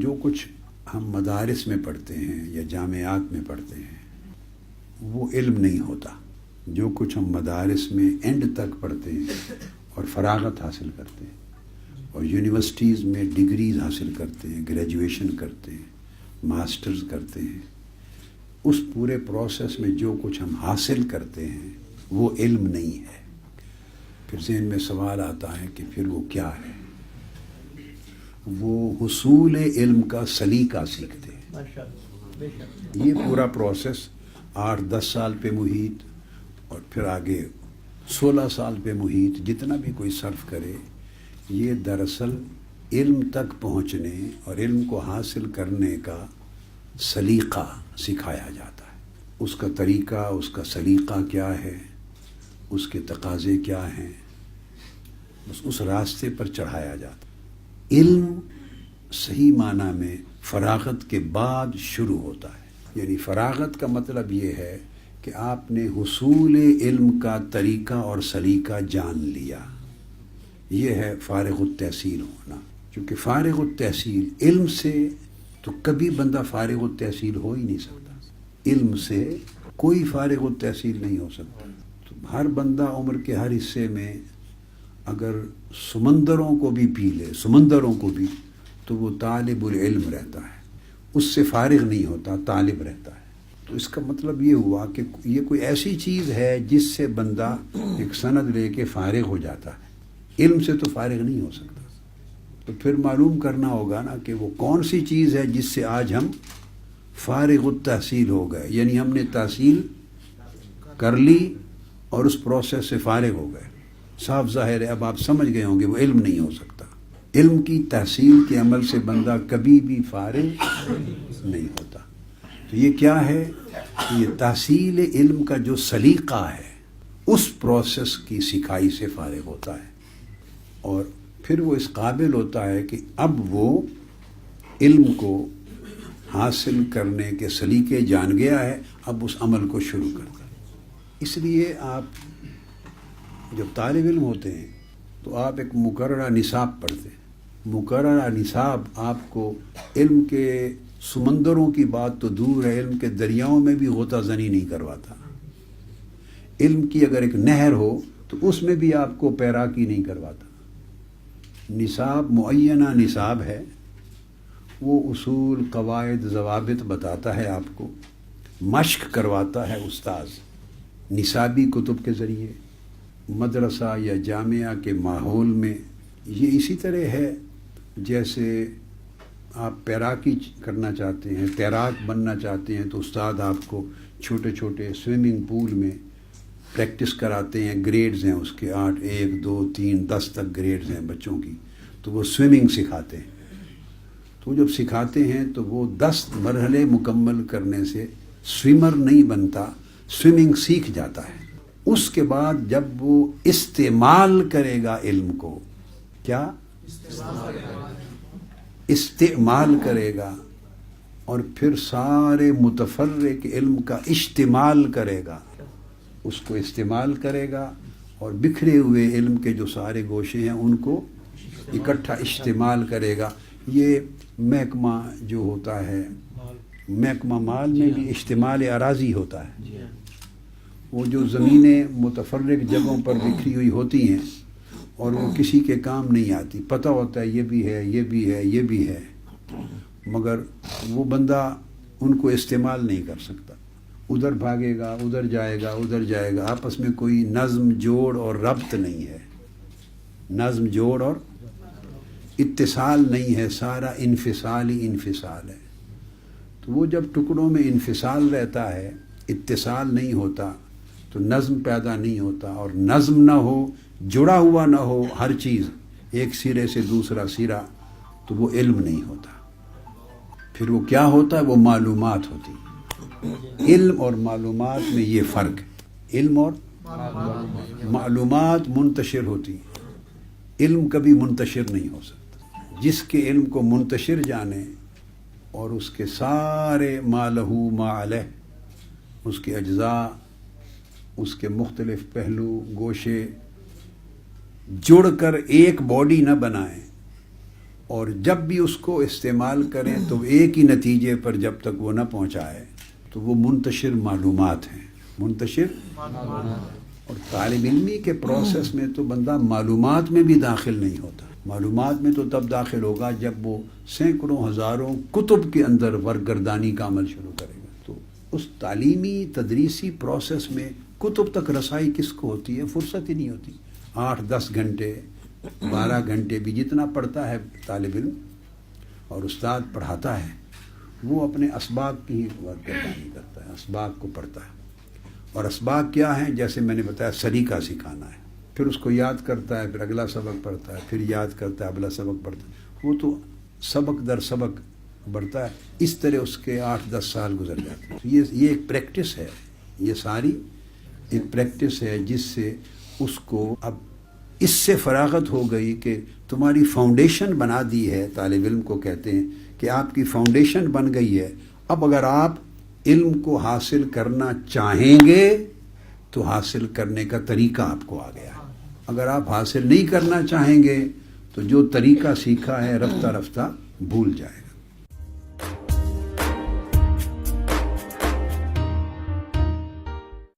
جو کچھ ہم مدارس میں پڑھتے ہیں یا جامعات میں پڑھتے ہیں وہ علم نہیں ہوتا. جو کچھ ہم مدارس میں اینڈ تک پڑھتے ہیں اور فراغت حاصل کرتے ہیں اور یونیورسٹیز میں ڈگریز حاصل کرتے ہیں، گریجویشن کرتے ہیں، ماسٹرز کرتے ہیں، اس پورے پروسیس میں جو کچھ ہم حاصل کرتے ہیں وہ علم نہیں ہے. پھر ذہن میں سوال آتا ہے کہ پھر وہ کیا ہے؟ وہ حصول علم کا سلیقہ سیکھتے ہیں. یہ پورا پروسیس 8-10 سال پہ محیط اور پھر آگے 16 سال پہ محیط جتنا بھی کوئی صرف کرے، یہ دراصل علم تک پہنچنے اور علم کو حاصل کرنے کا سلیقہ سکھایا جاتا ہے. اس کا طریقہ، اس کا سلیقہ کیا ہے، اس کے تقاضے کیا ہیں، بس اس راستے پر چڑھایا جاتا ہے. علم صحیح معنی میں فراغت کے بعد شروع ہوتا ہے. یعنی فراغت کا مطلب یہ ہے کہ آپ نے حصول علم کا طریقہ اور سلیقہ جان لیا. یہ ہے فارغ التحصیل ہونا. کیونکہ فارغ التحصیل علم سے تو کبھی بندہ فارغ التحصیل ہو ہی نہیں سکتا. علم سے کوئی فارغ التحصیل نہیں ہو سکتا. تو ہر بندہ عمر کے ہر حصے میں اگر سمندروں کو بھی پی لے، سمندروں کو بھی، تو وہ طالب العلم رہتا ہے. اس سے فارغ نہیں ہوتا، طالب رہتا ہے. تو اس کا مطلب یہ ہوا کہ یہ کوئی ایسی چیز ہے جس سے بندہ ایک سند لے کے فارغ ہو جاتا ہے. علم سے تو فارغ نہیں ہو سکتا. تو پھر معلوم کرنا ہوگا نا کہ وہ کون سی چیز ہے جس سے آج ہم فارغ التحصیل ہو گئے. یعنی ہم نے تحصیل کر لی اور اس پروسیس سے فارغ ہو گئے. صاف ظاہر ہے اب آپ سمجھ گئے ہوں گے وہ علم نہیں ہو سکتا. علم کی تحصیل کے عمل سے بندہ کبھی بھی فارغ نہیں ہوتا. تو یہ کیا ہے؟ یہ تحصیل علم کا جو سلیقہ ہے اس پروسیس کی سکھائی سے فارغ ہوتا ہے اور پھر وہ اس قابل ہوتا ہے کہ اب وہ علم کو حاصل کرنے کے سلیقے جان گیا ہے، اب اس عمل کو شروع کرتا ہے. اس لیے آپ جب طالب علم ہوتے ہیں تو آپ ایک مقررہ نصاب پڑھتے ہیں. مقررہ نصاب آپ کو علم کے سمندروں کی بات تو دور ہے، علم کے دریاؤں میں بھی غوطہ زنی نہیں کرواتا. علم کی اگر ایک نہر ہو تو اس میں بھی آپ کو پیراکی نہیں کرواتا. نصاب معینہ نصاب ہے، وہ اصول، قواعد، ضوابط بتاتا ہے، آپ کو مشق کرواتا ہے استاذ نصابی کتب کے ذریعے. مدرسہ یا جامعہ کے ماحول میں یہ اسی طرح ہے جیسے آپ پیراکی کرنا چاہتے ہیں، تیراک بننا چاہتے ہیں تو استاد آپ کو چھوٹے چھوٹے سوئمنگ پول میں پریکٹس کراتے ہیں. گریڈز ہیں اس کے 8، 1، 2، 3، 10 تک گریڈز ہیں بچوں کی. تو وہ سوئمنگ سکھاتے ہیں. تو جب سکھاتے ہیں تو وہ 10 مرحلے مکمل کرنے سے سوئمر نہیں بنتا، سوئمنگ سیکھ جاتا ہے. اس کے بعد جب وہ استعمال کرے گا علم کو، کیا استعمال کرے گا اور پھر سارے متفرق علم کا اشتمال کرے گا، اس کو استعمال کرے گا اور بکھرے ہوئے علم کے جو سارے گوشے ہیں ان کو اکٹھا استعمال کرے گا. یہ محکمہ جو ہوتا ہے، محکمہ مال میں بھی اشتمال اراضی ہوتا ہے. وہ جو زمینیں متفرق جگہوں پر بکھری ہوئی ہوتی ہیں اور وہ کسی کے کام نہیں آتی، پتہ ہوتا ہے یہ بھی ہے، یہ بھی ہے، یہ بھی ہے، مگر وہ بندہ ان کو استعمال نہیں کر سکتا. ادھر بھاگے گا، ادھر جائے گا، ادھر جائے گا، آپس میں کوئی نظم جوڑ اور ربط نہیں ہے، نظم جوڑ اور اتصال نہیں ہے، سارا انفصال ہی انفصال ہے. تو وہ جب ٹکڑوں میں انفصال رہتا ہے، اتصال نہیں ہوتا تو نظم پیدا نہیں ہوتا. اور نظم نہ ہو، جڑا ہوا نہ ہو ہر چیز ایک سرے سے دوسرا سرا، تو وہ علم نہیں ہوتا. پھر وہ کیا ہوتا ہے؟ وہ معلومات ہوتی. علم اور معلومات میں یہ فرق ہے. علم اور معلومات منتشر ہوتی ہیں، علم کبھی منتشر نہیں ہو سکتا. جس کے علم کو منتشر جانے اور اس کے سارے ما لہو ما علیہ، اس کے اجزاء، اس کے مختلف پہلو، گوشے جڑ کر ایک باڈی نہ بنائیں اور جب بھی اس کو استعمال کریں تو ایک ہی نتیجے پر جب تک وہ نہ پہنچائے تو وہ منتشر معلومات ہیں، منتشر اور طالب علمی کے پروسیس میں تو بندہ معلومات میں بھی داخل نہیں ہوتا، معلومات میں تو تب داخل ہوگا جب وہ سینکڑوں ہزاروں کتب کے اندر ورگردانی کا عمل شروع کرے گا۔ تو اس تعلیمی تدریسی پروسیس میں کتب تک رسائی کس کو ہوتی ہے؟ فرصت ہی نہیں ہوتی۔ 8-10 گھنٹے 12 گھنٹے بھی جتنا پڑھتا ہے طالب علم اور استاد پڑھاتا ہے وہ اپنے اسباق کی ورگردانی کرتا ہے، اسباق کو پڑھتا ہے، اور اسباق کیا ہیں؟ جیسے میں نے بتایا سلیقہ سکھانا ہے، پھر اس کو یاد کرتا ہے، پھر اگلا سبق پڑھتا ہے، پھر یاد کرتا ہے، اگلا سبق پڑھتا ہے، وہ تو سبق در سبق بڑھتا ہے۔ اس طرح اس کے 8-10 سال گزر جاتے ہیں۔ یہ ایک پریکٹس ہے، یہ ساری ایک پریکٹس ہے جس سے اس کو اب اس سے فراغت ہو گئی کہ تمہاری فاؤنڈیشن بنا دی ہے۔ طالب علم کو کہتے ہیں کہ آپ کی فاؤنڈیشن بن گئی ہے، اب اگر آپ علم کو حاصل کرنا چاہیں گے تو حاصل کرنے کا طریقہ آپ کو آ گیا ہے۔ اگر آپ حاصل نہیں کرنا چاہیں گے تو جو طریقہ سیکھا ہے رفتہ رفتہ بھول جائے گا۔